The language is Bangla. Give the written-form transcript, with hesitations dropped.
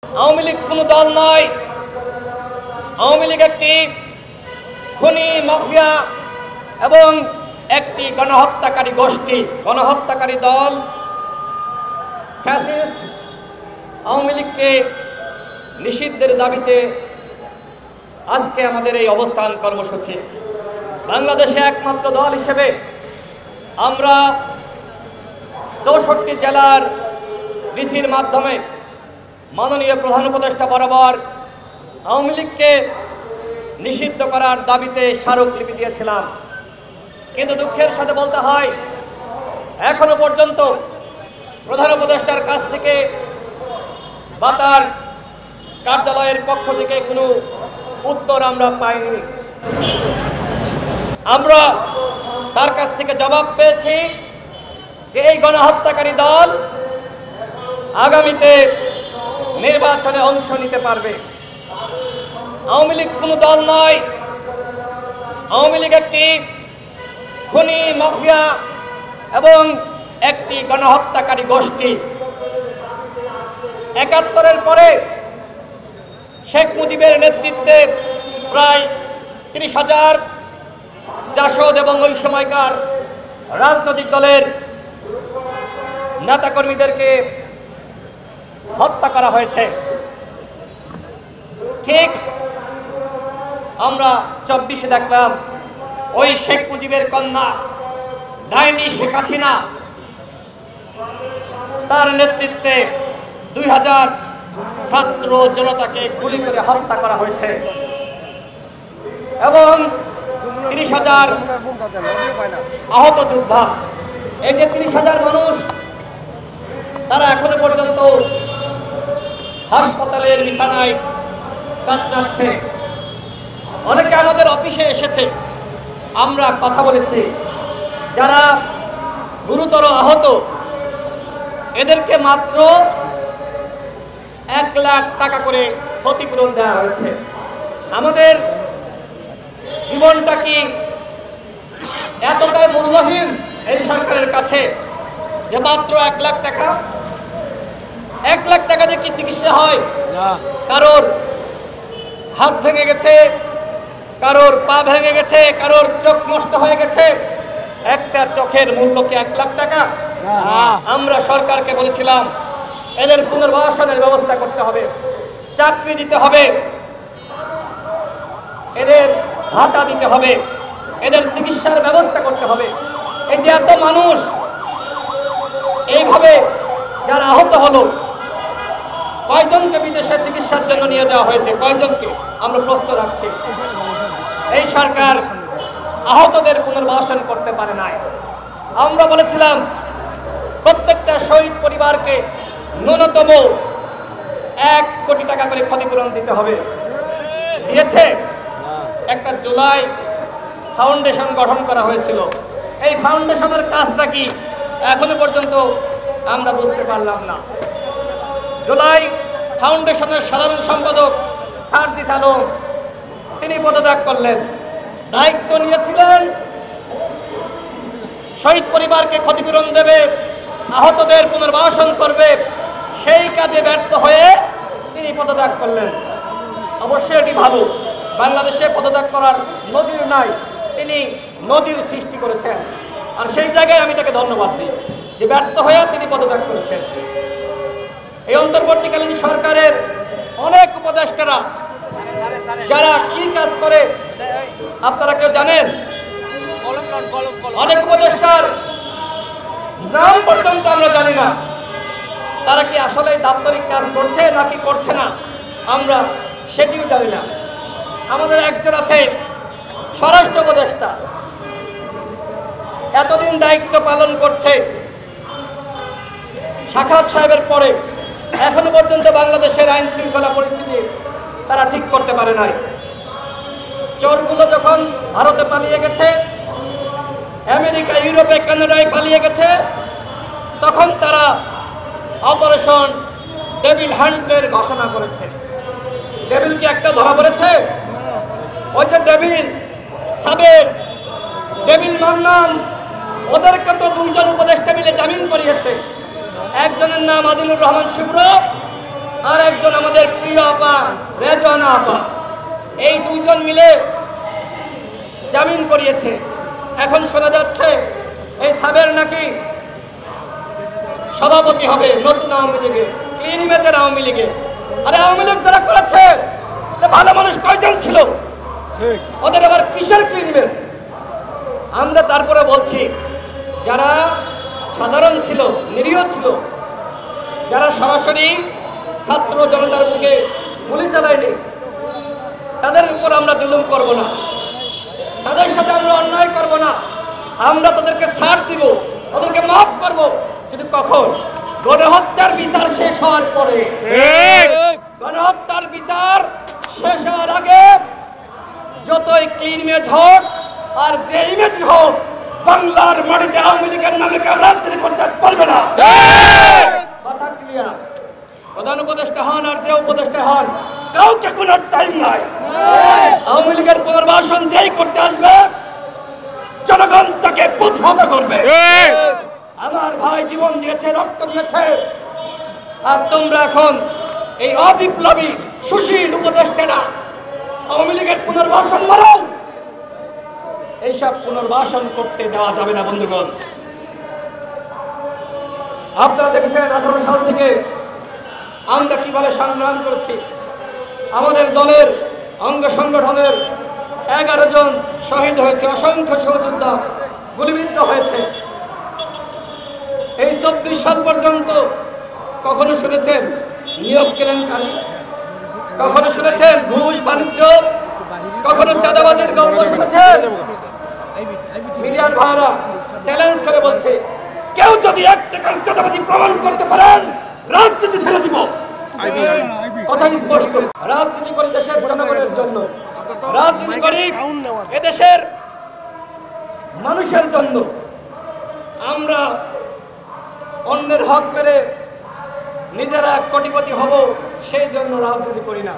আওয়ামী লীগ কোনো দল নয়। আওয়ামী লীগ একটি খুনি মাফিয়া এবং একটি গণহত্যাকারী গোষ্ঠী, গণহত্যাকারী দল। ফ্যাসিস্ট আওয়ামী লীগকে নিষিদ্ধের দাবিতে আজকে আমাদের এই অবস্থান কর্মসূচি। বাংলাদেশে একমাত্র দল হিসেবে আমরা 64 জেলার ডিসির মাধ্যমে মাননীয় প্রধান উপদেষ্টা বরাবর আওয়ামী লীগকে নিষিদ্ধ করার দাবিতে স্মারকলিপি দিয়েছিলাম। কিন্তু দুঃখের সাথে বলতে হয়, এখনো পর্যন্ত প্রধান উপদেষ্টার কাছ থেকে বা তার কার্যালয়ের পক্ষ থেকে কোনো উত্তর আমরা পাইনি। আমরা তার কাছ থেকে জবাব পেয়েছি যে এই গণহত্যাকারী দল আগামীতে নির্বাচনে অংশ নিতে পারবে। আওয়ামী লীগ কোনো দল নয়। আওয়ামী লীগ একটি খুনি মাফিয়া এবং একটি গণহত্যাকারী গোষ্ঠী। ৭১-এর পরে শেখ মুজিবের নেতৃত্বে প্রায় ৩০,০০০ জাসদ এবং ওই সময়কার রাজনৈতিক দলের নেতাকর্মীদেরকে হত্যা করা হয়েছে। ঠিক আমরা ২৪-এ দেখলাম ওই শেখ মুজিবের কন্যা ডাইনি শেখ হাসিনা, তার নেতৃত্বে ২০০০ ছাত্র জনতাকে গুলি করে হত্যা করা হয়েছে এবং ৩০,০০০ আহত যোদ্ধা। এই যে ৩০,০০০ মানুষ, তারা এখনো পর্যন্ত হাসপাতালের বিছানায় কাতরাচ্ছে। অনেকে আমাদের অফিসে এসেছে, আমরা কথা বলেছি। যারা গুরুতর আহত, এদেরকে মাত্র ১ লাখ টাকা করে ক্ষতিপূরণ দেওয়া হয়েছে। আমাদের জীবনটা কি এতটাই মূল্যহীন এই সরকারের কাছে যে মাত্র ১ লাখ টাকা? ১ লাখ টাকা দিয়ে কি চিকিৎসা হয়? কারোর হাত ভেঙে গেছে, কারোর পা ভেঙে গেছে, কারোর চোখ নষ্ট হয়ে গেছে, একটা চোখের মূল্য কি ১ লাখ টাকা? আমরা সরকারকে বলেছিলাম এদের পুনর্বাসনের ব্যবস্থা করতে হবে, চাকরি দিতে হবে, এদের ভাতা দিতে হবে, এদের চিকিৎসার ব্যবস্থা করতে হবে। এই যে এত মানুষ এইভাবে যারা আহত হলো, কয়জনকে বিদেশে চিকিৎসার জন্য নিয়ে যাওয়া হয়েছে? কয়জনকে? আমরা প্রশ্ন রাখছি। এই সরকার আহতদের পুনর্বাসন করতে পারে নাই। আমরা বলেছিলাম প্রত্যেকটা শহীদ পরিবারকে ন্যূনতম ১ কোটি টাকা করে ক্ষতিপূরণ দিতে হবে। দিয়েছে? একটা জুলাই ফাউন্ডেশন গঠন করা হয়েছিল। এই ফাউন্ডেশনের কাজটা কি এখনো পর্যন্ত আমরা বুঝতে পারলাম না। জুলাই ফাউন্ডেশনের সাধারণ সম্পাদক সার্জিস আলম, তিনি পদত্যাগ করলেন। দায়িত্ব নিয়েছিলেন শহীদ পরিবারকে ক্ষতিপূরণ দেবে, আহতদের পুনর্বাসন করবে, সেই কাজে ব্যর্থ হয়ে তিনি পদত্যাগ করলেন। অবশ্যই এটি ভালো, বাংলাদেশে পদত্যাগ করার নজির নাই, তিনি নজির সৃষ্টি করেছেন। আর সেই জায়গায় আমি তাকে ধন্যবাদ দিই যে ব্যর্থ হয়ে তিনি পদত্যাগ করেছেন। এই অন্তর্বর্তীকালীন সরকারের অনেক উপদেষ্টারা যারা কি কাজ করে আপনারা কেউ জানেন? অনেক উপদেষ্টার নাম পর্যন্ত আমরা জানি না। তারা কি আসলে দাপ্তরিক কাজ করছে নাকি করছে না, আমরা সেটিও জানি না। আমাদের একজন আছে স্বরাষ্ট্র উপদেষ্টা, এতদিন দায়িত্ব পালন করছে, সাখাওয়াত সাহেবের পরে এখনো পর্যন্ত বাংলাদেশের আইন শৃঙ্খলা পরিস্থিতি তারা ঠিক করতে পারে নাই। চোরগুলো যখন ভারতে পালিয়ে গেছে, আমেরিকা, ইউরোপে, কানাডায় পালিয়ে গেছে, তখন তারা অপারেশন ডেভিল হান্টের ঘোষণা করেছে। ডেভিল কি একটা ধরা পড়েছে? ওই যে ডেভিল সাবের, ডেভিল মান্নান, ওদেরকে তো ২ জন উপদেষ্টা মিলে জামিন করিয়েছে। একজনের নাম আদিলুর রহমান শিবর, আর একজন আমাদের প্রিয় আপা রেজওয়ানা আপা, এই দুইজন মিলে জামিন করিয়েছে। এখন শোনা যাচ্ছে এই সাবের নাকি সভাপতি হবে নতুন আওয়ামী লীগে, ক্লিন ইমেজের আওয়ামী লীগে। আরে আওয়ামী লীগ যারা করেছে ভালো মানুষ কয়জন ছিল? ওদের আবার কিসের ক্লিন ইমেজ? আমরা তারপরে বলছি, যারা সাধারণ ছিল, নিরীহ ছিল, যারা সরাসরি ছাত্র জনতার বুকে গুলি চালায়নি, তাদের উপর আমরা জুলুম করব না, তাদের সাথে আমরা অন্যায় করব না। আমরা তাদেরকে ছাড় দিব, তাদেরকে মাফ করব, কিন্তু কখন? গণহত্যার বিচার শেষ হওয়ার পরে। গণহত্যার বিচার শেষ হওয়ার আগে যতই ক্লিন ইমেজ হোক আর যে ইমেজ হোক, বাংলার মাটিতে আওয়ামী লীগের নামে কেউ রাজনীতি করতে পারবে না। কথা ক্লিয়ার। প্রধান উপদেষ্টা হন আর যে উপদেষ্টা হন, কাউকে কোনো টাইম নাই। আওয়ামী লীগের পুনর্বাসন যেই করতে আসবে, জনগণ তাকে প্রতিহত করবে। আমার ভাই জীবন দিয়েছে, রক্ত দিয়েছে, আর তোমরা এখন এই অবিপ্লবী সুশীল উপদেষ্টারা আওয়ামী লীগের পুনর্বাসন মারো। এইসব পুনর্বাসন করতে দেওয়া যাবে না বন্ধুগণ। আপনারা দেখেছেন 18 সাল থেকে আমরা কিভাবে সংগ্রাম করেছি। আমাদের দলের অঙ্গ সংগঠনের 11 জন শহীদ হয়েছে, অসংখ্য সহযোদ্ধা গুলিবিদ্ধ হয়েছে। এই 24 সাল পর্যন্ত কখনো শুনেছেন নিয়োগ কেলেঙ্কারি? কখনো শুনেছেন ঘুষ বাণিজ্য? কখনো চাঁদাবাজির গল্প শুনেছেন? মিডিয়ার ভাইরা চ্যালেঞ্জ করে বলছে, কেউ যদি 1 টাকার চাঁদাবাজি প্রমাণ করতে পারেন, রাজনীতি ছেড়ে দিব। কথা স্পষ্ট। রাজনীতি করি দেশের জনগণের জন্য, রাজনীতি করি এদেশের মানুষের জন্য। আমরা অন্যের হক মেরে নিজেরা কোটিপতি হব সেই জন্য রাজনীতি করি না।